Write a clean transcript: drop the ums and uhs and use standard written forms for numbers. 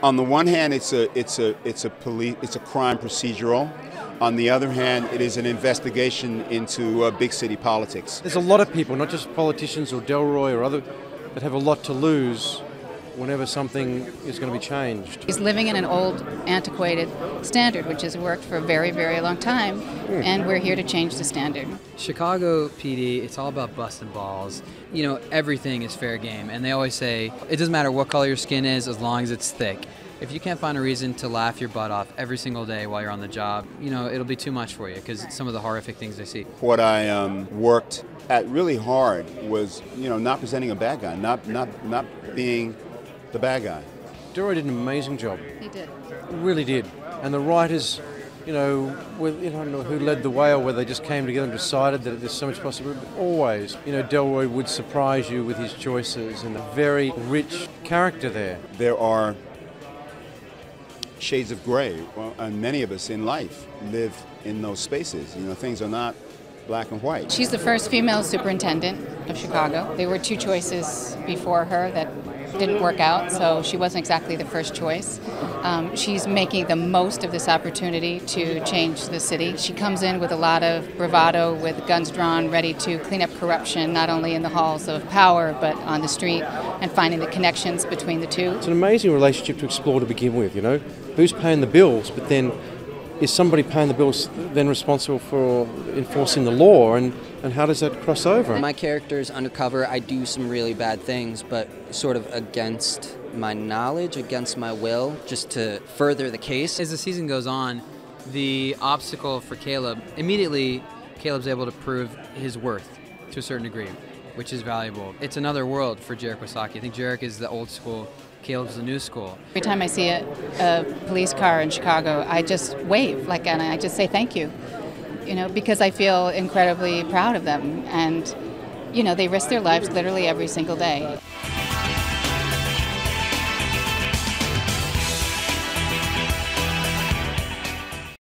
On the one hand, it's a crime procedural. On the other hand, it is an investigation into big city politics. There's a lot of people, not just politicians or Delroy or other, that have a lot to lose whenever something is going to be changed. He's living in an old, antiquated standard, which has worked for a very, very long time, and we're here to change the standard. Chicago PD, it's all about busting balls. You know, everything is fair game, and they always say, it doesn't matter what color your skin is as long as it's thick. If you can't find a reason to laugh your butt off every single day while you're on the job, you know, it'll be too much for you because some of the horrific things they see. What I worked at really hard was, not presenting a bad guy, not being the bad guy. Delroy did an amazing job. He did. Really did. And the writers, I don't know who led the way or whether they just came together and decided that there's so much possibility, but always, Delroy would surprise you with his choices and a very rich character there. There are shades of gray, and many of us in life live in those spaces. Things are not black and white. She's the first female superintendent of Chicago. There were two choices before her that didn't work out, so she wasn't exactly the first choice. She's making the most of this opportunity to change the city. She comes in with a lot of bravado, with guns drawn, ready to clean up corruption, not only in the halls of power, but on the street, and finding the connections between the two. It's an amazing relationship to explore to begin with, Who's paying the bills, but then is somebody paying the bills then responsible for enforcing the law, and how does that cross over? My character is undercover. I do some really bad things, but sort of against my knowledge, against my will, just to further the case. As the season goes on, the obstacle for Caleb, immediately Caleb's able to prove his worth to a certain degree, which is valuable. It's another world for Jarek Wasaki. I think Jarek is the old school, Caleb's the new school. Every time I see a police car in Chicago, I just wave, and I just say thank you, because I feel incredibly proud of them, and, they risk their lives literally every single day.